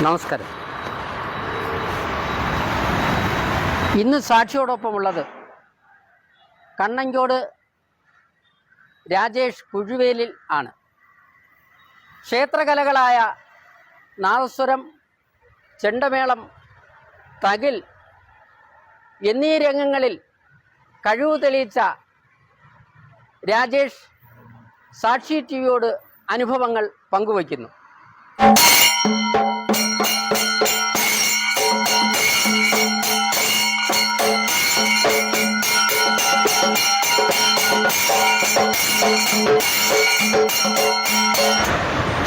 നമസ്കാരം. ഇന്ന് സാക്ഷിയോടൊപ്പമുള്ളത് കണ്ണങ്കോട് രാജേഷ് കുഴുവേലിൽ ആണ്. ക്ഷേത്രകലകളായ നാദസ്വരം, ചെണ്ടമേളം, തകിൽ എന്നീ രംഗങ്ങളിൽ കഴിവ് തെളിയിച്ച രാജേഷ് സാക്ഷി ടിവിയോട് അനുഭവങ്ങൾ പങ്കുവയ്ക്കുന്നു.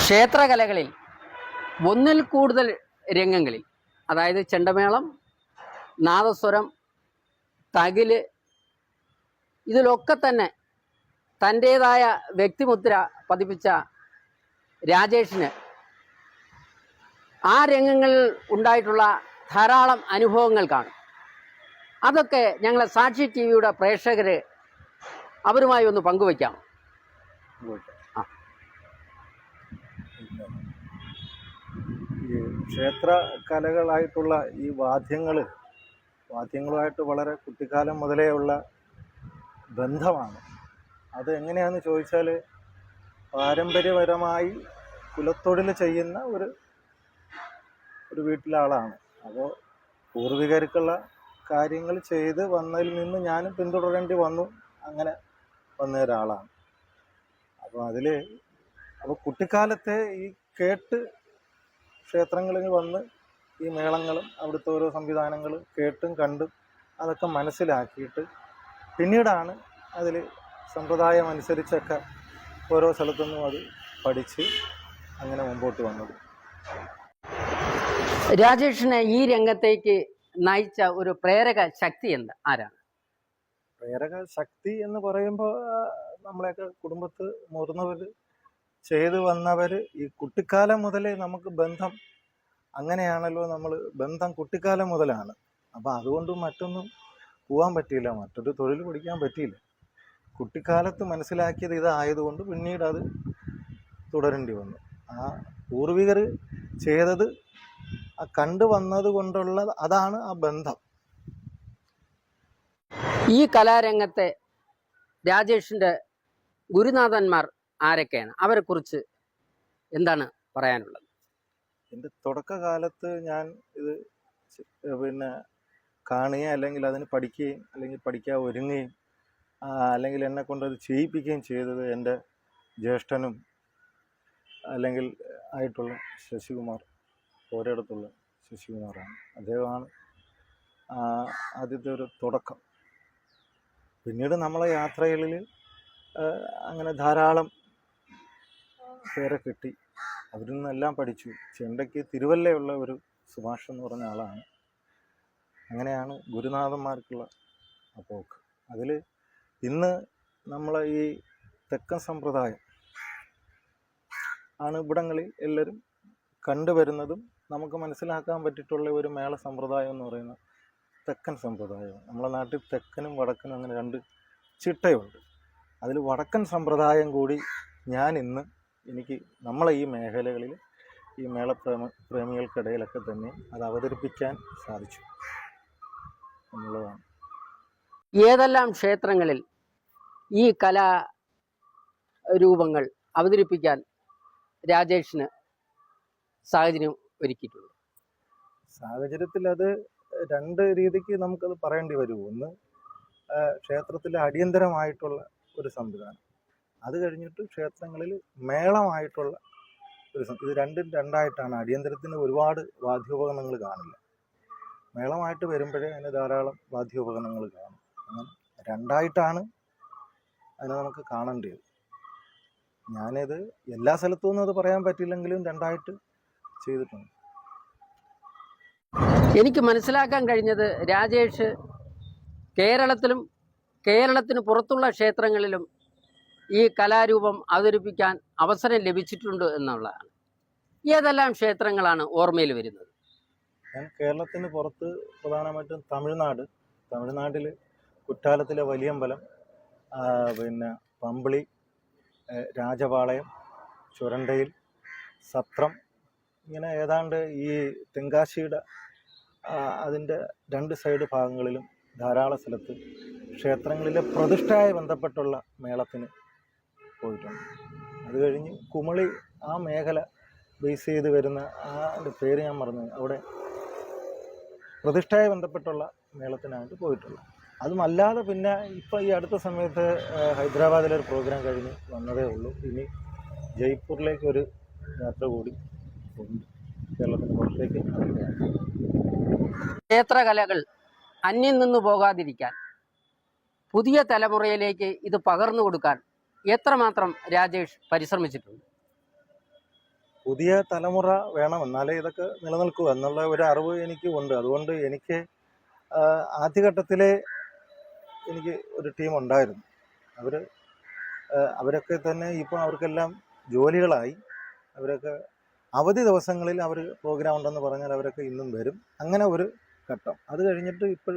ക്ഷേത്രകലകളിൽ ഒന്നിൽ കൂടുതൽ രംഗങ്ങളിൽ, അതായത് ചെണ്ടമേളം, നാദസ്വരം, തകില്, ഇതിലൊക്കെ തന്നെ തൻ്റേതായ വ്യക്തിമുദ്ര പതിപ്പിച്ച രാജേഷിന് ആ രംഗങ്ങളിൽ ഉണ്ടായിട്ടുള്ള ധാരാളം അനുഭവങ്ങൾ കാണും. അതൊക്കെ ഞങ്ങളെ സാക്ഷി ടി വിയുടെ പ്രേക്ഷകർ അവരുമായി ഒന്ന് പങ്കുവയ്ക്കാം. ഈ ക്ഷേത്ര കലകളായിട്ടുള്ള ഈ വാദ്യങ്ങളുമായിട്ട് വളരെ കുട്ടിക്കാലം മുതലേ ഉള്ള ബന്ധമാണ്. അത് എങ്ങനെയാണെന്ന് ചോദിച്ചാൽ, പാരമ്പര്യപരമായി കുലത്തൊഴിൽ ചെയ്യുന്ന ഒരു വീട്ടിലെ ആളാണ്. അപ്പോൾ പൂർവികർക്കുള്ള കാര്യങ്ങൾ ചെയ്ത് വന്നതിൽ നിന്ന് ഞാനും പിന്തുടരേണ്ടി വന്നു. അങ്ങനെ വന്ന ഒരാളാണ്. അപ്പോൾ കുട്ടിക്കാലത്തെ ഈ കേട്ട് ക്ഷേത്രങ്ങളിൽ വന്ന് ഈ മേളങ്ങളും അവിടുത്തെ ഓരോ സംവിധാനങ്ങളും കേട്ടും കണ്ടും അതൊക്കെ മനസ്സിലാക്കിയിട്ട് പിന്നീടാണ് അതിൽ സമ്പ്രദായം അനുസരിച്ചൊക്കെ ഓരോ സ്ഥലത്തുനിന്നും അത് പഠിച്ച് അങ്ങനെ മുമ്പോട്ട് വന്നത്. രാജേഷിനെ ഈ രംഗത്തേക്ക് നയിച്ച ഒരു പ്രേരക ശക്തി ആരാണ്? പ്രേരക ശക്തി എന്ന് പറയുമ്പോൾ നമ്മളെയൊക്കെ കുടുംബത്ത് മുതിർന്നവർ ചെയ്തു വന്നവർ, ഈ കുട്ടിക്കാലം മുതലേ നമുക്ക് ബന്ധം അങ്ങനെയാണല്ലോ. ബന്ധം കുട്ടിക്കാലം മുതലാണ്. അപ്പോൾ അതുകൊണ്ട് മറ്റൊന്നും പോകാൻ പറ്റിയില്ല, മറ്റൊരു തൊഴിൽ പഠിക്കാൻ പറ്റിയില്ല. കുട്ടിക്കാലത്ത് മനസ്സിലാക്കിയത് ഇതായതുകൊണ്ട് പിന്നീട് അത് തുടരേണ്ടി വന്നു. ആ പൂർവികർ ചെയ്തത് കണ്ടു വന്നത് കൊണ്ടുള്ള അതാണ് ആ ബന്ധം. ഈ കലാരംഗത്തെ രാജേഷിൻ്റെ ഗുരുനാഥന്മാർ ആരൊക്കെയാണ്? അവരെക്കുറിച്ച് എന്താണ് പറയാനുള്ളത്? എൻ്റെ തുടക്കകാലത്ത് ഞാൻ ഇത് കാണുകയും അല്ലെങ്കിൽ അതിന് പഠിക്കുകയും അല്ലെങ്കിൽ പഠിക്കാൻ ഒരുങ്ങുകയും അല്ലെങ്കിൽ എന്നെ കൊണ്ടത് ചെയ്യിപ്പിക്കുകയും ചെയ്തത് എൻ്റെ ജ്യേഷ്ഠനും അല്ലെങ്കിൽ ആയിട്ടുള്ള ശശികുമാർ, ഒരിടത്തുള്ള ശശികുമാറാണ്. അദ്ദേഹമാണ് ആദ്യത്തെ ഒരു തുടക്കം. പിന്നീട് നമ്മളെ യാത്രകളിൽ അങ്ങനെ ധാരാളം പേരെ കിട്ടി. അവരിൽ നിന്നെല്ലാം പഠിച്ചു. ചെണ്ടയ്ക്ക് തിരുവല്ലയുള്ള ഒരു സുഭാഷ് എന്ന് പറഞ്ഞ ആളാണ്. അങ്ങനെയാണ് ഗുരുനാഥന്മാർക്കുള്ള പോക്ക്. അതിൽ ഇന്ന് നമ്മളെ ഈ തെക്കൻ സമ്പ്രദായം ആണ് ഇവിടങ്ങളിൽ എല്ലാവരും കണ്ടുവരുന്നതും നമുക്ക് മനസ്സിലാക്കാൻ പറ്റിയിട്ടുള്ള ഒരു മേള സമ്പ്രദായം എന്ന് പറയുന്നത് തെക്കൻ സമ്പ്രദായം. നമ്മളെ നാട്ടിൽ തെക്കനും വടക്കനും അങ്ങനെ രണ്ട് ചിട്ടയുണ്ട്. അതിൽ വടക്കൻ സമ്പ്രദായം കൂടി എനിക്ക് നമ്മളെ ഈ മേഖലകളിൽ ഈ പ്രേമികൾക്കിടയിലൊക്കെ തന്നെ അത് അവതരിപ്പിക്കാൻ സാധിച്ചു എന്നുള്ളതാണ്. ഏതെല്ലാം ക്ഷേത്രങ്ങളിൽ ഈ കലാരൂപങ്ങൾ അവതരിപ്പിക്കാൻ രാജേഷിന് സാഹചര്യം ഒരുക്കിയിട്ടുണ്ട്? സാഹചര്യത്തിൽ അത് രണ്ട് രീതിക്ക് നമുക്കത് പറയേണ്ടി വരും. ഒന്ന്, ക്ഷേത്രത്തിലെ അടിയന്തരമായിട്ടുള്ള ഒരു സംവിധാനം. അത് കഴിഞ്ഞിട്ട് ക്ഷേത്രങ്ങളിൽ മേളമായിട്ടുള്ള ഇത് രണ്ടും രണ്ടായിട്ടാണ്. അടിയന്തരത്തിന് ഒരുപാട് വാദ്യോപകരണങ്ങൾ കാണില്ല. മേളമായിട്ട് വരുമ്പോഴേ അതിന് ധാരാളം വാദ്യോപകരണങ്ങൾ കാണും. അങ്ങനെ രണ്ടായിട്ടാണ് അതിനെ നമുക്ക് കാണേണ്ടത്. ഞാനിത് എല്ലാ സ്ഥലത്തുനിന്നും അത് പറയാൻ പറ്റില്ലെങ്കിലും രണ്ടായിട്ട് ചെയ്തിട്ടുണ്ട്. എനിക്ക് മനസ്സിലാക്കാൻ കഴിഞ്ഞത് രാജേഷ് കേരളത്തിലും കേരളത്തിന് പുറത്തുള്ള ക്ഷേത്രങ്ങളിലും ഈ കലാരൂപം അവതരിപ്പിക്കാൻ അവസരം ലഭിച്ചിട്ടുണ്ട് എന്നുള്ളതാണ്. ഏതെല്ലാം ക്ഷേത്രങ്ങളാണ് ഓർമ്മയിൽ വരുന്നത്? ഞാൻ കേരളത്തിന് പുറത്ത് പ്രധാനമായിട്ടും തമിഴ്നാട്ടിൽ കുറ്റാലത്തിലെ വലിയമ്പലം, പമ്പിളി, രാജപാളയം, ചുരണ്ടയിൽ, സത്രം, ഇങ്ങനെ ഏതാണ്ട് ഈ തെങ്കാശിയുടെ അതിൻ്റെ 2 സൈഡ് ഭാഗങ്ങളിലും ധാരാളം സ്ഥലത്ത് ക്ഷേത്രങ്ങളിലെ പ്രതിഷ്ഠയായി ബന്ധപ്പെട്ടുള്ള മേളത്തിന് പോയിട്ടുണ്ട്. അത് കഴിഞ്ഞ് കുമളി ആ മേഖല ബേസ് ചെയ്ത് വരുന്ന പേര് ഞാൻ മറന്നു, അവിടെ പ്രതിഷ്ഠയായി ബന്ധപ്പെട്ടുള്ള മേളത്തിനായിട്ട് പോയിട്ടുള്ളത്. അതുമല്ലാതെ പിന്നെ ഇപ്പോൾ ഈ അടുത്ത സമയത്ത് ഹൈദരാബാദിലൊരു പ്രോഗ്രാം കഴിഞ്ഞ് വന്നതേ ഉള്ളൂ. ഇനി ജയ്പൂരിലേക്കൊരു യാത്ര കൂടി ഉണ്ട്, കേരളത്തിന് പുറത്തേക്ക്. ക്ഷേത്രകലകൾ അന്യം നിന്നു പോകാതിരിക്കാൻ പുതിയ തലമുറയിലേക്ക് ഇത് പകർന്നു കൊടുക്കാൻ എത്രമാത്രം രാജേഷ് പരിശ്രമിച്ചിട്ടുണ്ട്? പുതിയ തലമുറ വേണം, എന്നാലേ ഇതൊക്കെ നിലനിൽക്കൂ എന്നുള്ള ഒരു അറിവ് എനിക്ക് ഉണ്ട്. അതുകൊണ്ട് എനിക്ക് ആദ്യഘട്ടത്തിലെ എനിക്ക് ഒരു ടീം ഉണ്ടായിരുന്നു. അവരൊക്കെ തന്നെ ഇപ്പോൾ അവർക്കെല്ലാം ജോലികളായി. അവരൊക്കെ അവധി ദിവസങ്ങളിൽ അവർ പ്രോഗ്രാം ഉണ്ടെന്ന് പറഞ്ഞാൽ അവരൊക്കെ ഇന്നും വരും. അങ്ങനെ ഒരു ഘട്ടം. അത് കഴിഞ്ഞിട്ട് ഇപ്പോൾ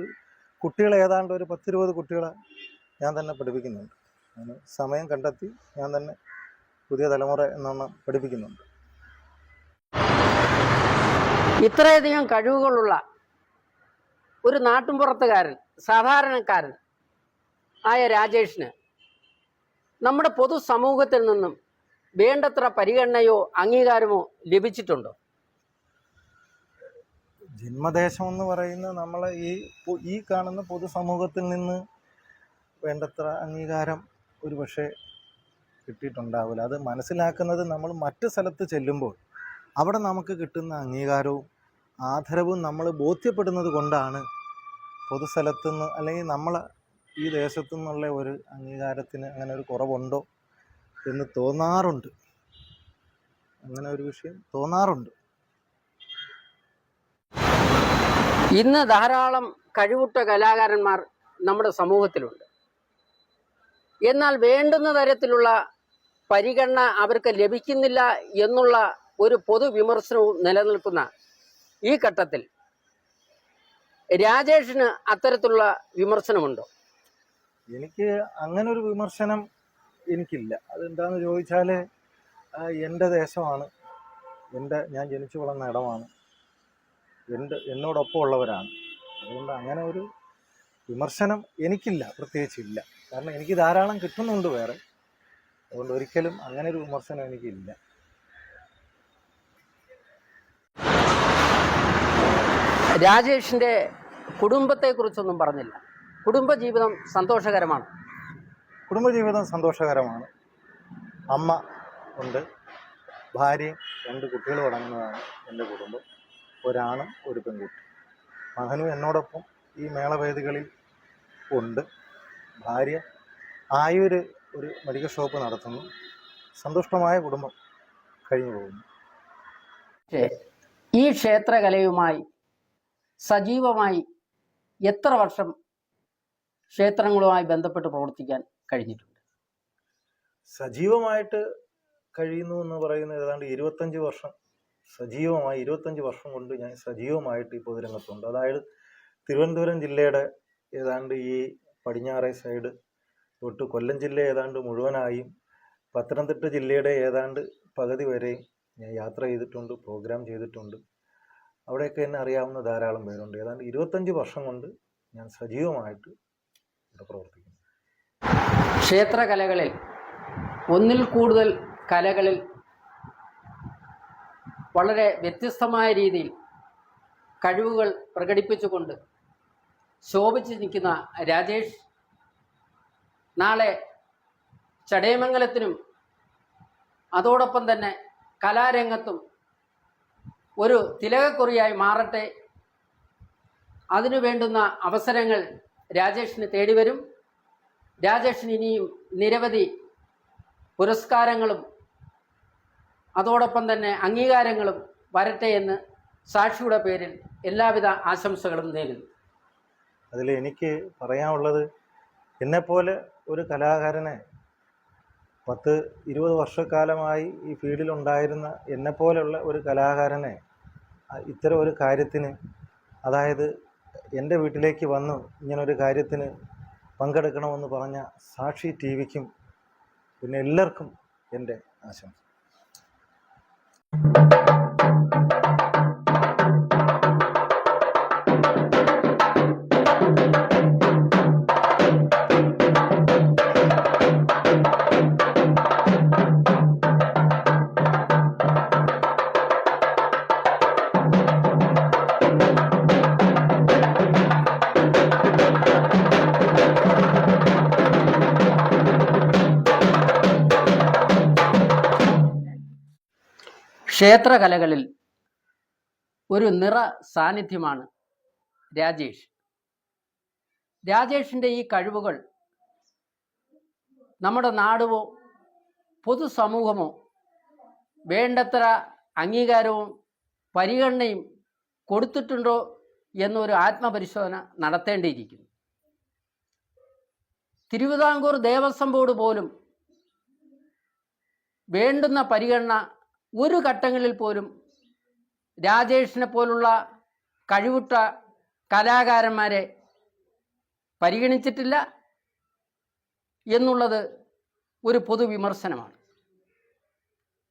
കുട്ടികളെ ഏതാണ്ട് ഒരു 10-20 കുട്ടികളെ ഞാൻ തന്നെ പഠിപ്പിക്കുന്നുണ്ട്. അങ്ങനെ സമയം കണ്ടെത്തി ഞാൻ തന്നെ പുതിയ തലമുറ എന്നൊന്ന് പഠിപ്പിക്കുന്നുണ്ട്. ഇത്രയധികം കഴിവുകളുള്ള ഒരു നാട്ടുംപുറത്തുകാരൻ, സാധാരണക്കാരൻ ആയ രാജേഷിന് നമ്മുടെ പൊതുസമൂഹത്തിൽ നിന്നും വേണ്ടത്ര പരിഗണനയോ അംഗീകാരമോ ലഭിച്ചിട്ടുണ്ടോ? ജന്മദേശം എന്ന് പറയുന്ന നമ്മളെ ഈ കാണുന്ന പൊതുസമൂഹത്തിൽ നിന്ന് വേണ്ടത്ര അംഗീകാരം ഒരു പക്ഷേ കിട്ടിയിട്ടുണ്ടാവില്ല. അത് മനസ്സിലാക്കുന്നത് നമ്മൾ മറ്റ് സ്ഥലത്ത് ചെല്ലുമ്പോൾ അവിടെ നമുക്ക് കിട്ടുന്ന അംഗീകാരവും ആദരവും നമ്മൾ ബോധ്യപ്പെടുന്നത് കൊണ്ടാണ് പൊതുസ്ഥലത്തുനിന്ന് അല്ലെങ്കിൽ നമ്മൾ ഈ ദേശത്തു നിന്നുള്ള ഒരു അംഗീകാരത്തിന് അങ്ങനെ ഒരു കുറവുണ്ടോ എന്ന് തോന്നാറുണ്ട്. അങ്ങനെ ഒരു വിഷയം തോന്നാറുണ്ട്. ഇന്ന് ധാരാളം കഴിവുറ്റ കലാകാരന്മാർ നമ്മുടെ സമൂഹത്തിലുണ്ട്. എന്നാൽ വേണ്ടുന്ന തരത്തിലുള്ള പരിഗണന അവർക്ക് ലഭിക്കുന്നില്ല എന്നുള്ള ഒരു പൊതുവിമർശനവും നിലനിൽക്കുന്ന ഈ ഘട്ടത്തിൽ രാജേഷിന് അത്തരത്തിലുള്ള വിമർശനമുണ്ടോ? എനിക്ക് അങ്ങനെ ഒരു വിമർശനം എനിക്കില്ല. അതെന്താണെന്ന് ചോദിച്ചാൽ എൻ്റെ ദേശമാണ്, ഞാൻ ജനിച്ചു വളർന്ന ഇടമാണ്, എന്നോടൊപ്പം ഉള്ളവരാണ്. അതുകൊണ്ട് അങ്ങനെ ഒരു വിമർശനം എനിക്കില്ല, പ്രത്യേകിച്ചില്ല. കാരണം എനിക്ക് ധാരാളം കിട്ടുന്നുണ്ട് വേറെ. അതുകൊണ്ട് ഒരിക്കലും അങ്ങനെ ഒരു വിമർശനം എനിക്കില്ല. രാജേഷിൻ്റെ കുടുംബത്തെക്കുറിച്ചൊന്നും പറഞ്ഞില്ല. കുടുംബജീവിതം സന്തോഷകരമാണ്? കുടുംബജീവിതം സന്തോഷകരമാണ്. അമ്മ ഉണ്ട്, ഭാര്യയും 2 കുട്ടികളും അടങ്ങുന്നതാണ് എൻ്റെ കുടുംബം. ഒരാണും ഒരു പെൺകുട്ടി. മകനും എന്നോടൊപ്പം ഈ മേളവേദികളിൽ ഉണ്ട്. ഭാര്യ ആയൂര് ഒരു മെഡിക്കൽ ഷോപ്പ് നടത്തുന്നു. സന്തുഷ്ടമായ കുടുംബം കഴിഞ്ഞു പോകുന്നു. ഈ ക്ഷേത്രകലയുമായി സജീവമായി എത്ര വർഷം ക്ഷേത്രങ്ങളുമായി ബന്ധപ്പെട്ട് പ്രവർത്തിക്കാൻ കഴിഞ്ഞിട്ടുണ്ട്? സജീവമായിട്ട് കഴിയുന്നു എന്ന് പറയുന്നത് ഏതാണ്ട് 25 വർഷം സജീവമായി. 25 വർഷം കൊണ്ട് ഞാൻ സജീവമായിട്ട് ഈ പൊതുരംഗത്തുണ്ട്. അതായത് തിരുവനന്തപുരം ജില്ലയുടെ ഏതാണ്ട് ഈ പടിഞ്ഞാറേ സൈഡ് തൊട്ട് കൊല്ലം ജില്ല ഏതാണ്ട് മുഴുവനായും പത്തനംതിട്ട ജില്ലയുടെ ഏതാണ്ട് പകുതി വരെയും ഞാൻ യാത്ര ചെയ്തിട്ടുണ്ട്, പ്രോഗ്രാം ചെയ്തിട്ടുണ്ട്. അവിടെയൊക്കെ എന്നെ അറിയാവുന്ന ധാരാളം പേരുണ്ട്. ഏതാണ്ട് 25 വർഷം കൊണ്ട് ഞാൻ സജീവമായിട്ട് ഇവിടെ പ്രവർത്തിക്കുന്നു. ക്ഷേത്രകലകളിൽ ഒന്നിൽ കൂടുതൽ കലകളിൽ വളരെ വ്യത്യസ്തമായ രീതിയിൽ കഴിവുകൾ പ്രകടിപ്പിച്ചുകൊണ്ട് ശോഭിച്ച് നിൽക്കുന്ന രാജേഷ് നാളെ ചടയമംഗലത്തിനും അതോടൊപ്പം തന്നെ കലാരംഗത്തും ഒരു തിലകക്കുറിയായി മാറട്ടെ. അതിനു വേണ്ടുന്ന അവസരങ്ങൾ രാജേഷിന് തേടിവരും. രാജേഷിന് ഇനിയും നിരവധി പുരസ്കാരങ്ങളും അതോടൊപ്പം തന്നെ അംഗീകാരങ്ങളും വരട്ടെ എന്ന് സാക്ഷിയുടെ പേരിൽ എല്ലാവിധ ആശംസകളും നേരുന്നു. അതിൽ എനിക്ക് പറയാനുള്ളത്, എന്നെപ്പോലെ ഒരു കലാകാരനെ 10-20 വർഷക്കാലമായി ഈ ഫീൽഡിലുണ്ടായിരുന്ന എന്നെപ്പോലെയുള്ള ഒരു കലാകാരനെ ഇത്തരം ഒരു കാര്യത്തിന്, അതായത് എൻ്റെ വീട്ടിലേക്ക് വന്ന് ഇങ്ങനൊരു കാര്യത്തിന് പങ്കെടുക്കണമെന്ന് പറഞ്ഞ സാക്ഷി ടി വിക്കും പിന്നെ എല്ലാവർക്കും എൻ്റെ ആശംസ. ക്ഷേത്രകലകളിൽ ഒരു നിറ സാന്നിധ്യമാണ് രാജേഷ്. രാജേഷിൻ്റെ ഈ കഴിവുകൾ നമ്മുടെ നാടുമോ പൊതുസമൂഹമോ വേണ്ടത്ര അംഗീകാരവും പരിഗണനയും കൊടുത്തിട്ടുണ്ടോ എന്നൊരു ആത്മപരിശോധന നടത്തേണ്ടിയിരിക്കുന്നു. തിരുവിതാംകൂർ ദേവസ്വം ബോർഡ് പോലും വേണ്ടുന്ന പരിഗണന ഒരു ഘട്ടങ്ങളിൽ പോലും രാജേഷിനെ പോലുള്ള കഴിവുറ്റ കലാകാരന്മാരെ പരിഗണിച്ചിട്ടില്ല എന്നുള്ളത് ഒരു പൊതുവിമർശനമാണ്.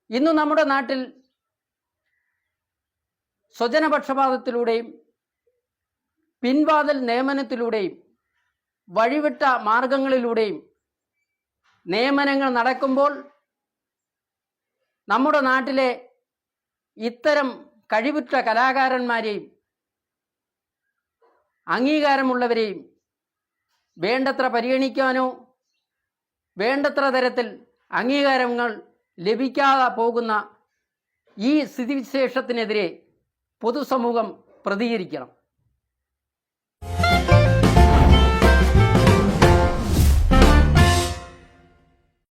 ഇന്ന് നമ്മുടെ നാട്ടിൽ സ്വജനപക്ഷപാതത്തിലൂടെയും പിൻവാതിൽ നിയമനത്തിലൂടെയും വഴിവിട്ട മാർഗങ്ങളിലൂടെയും നിയമനങ്ങൾ നടക്കുമ്പോൾ നമ്മുടെ നാട്ടിലെ ഇത്തരം കഴിവുറ്റ കലാകാരന്മാരെയും അംഗീകാരമുള്ളവരെയും വേണ്ടത്ര പരിഗണിക്കാനോ വേണ്ടത്ര തരത്തിൽ അംഗീകാരങ്ങൾ ലഭിക്കാതെ പോകുന്ന ഈ സ്ഥിതിവിശേഷത്തിനെതിരെ പൊതുസമൂഹം പ്രതികരിക്കണം.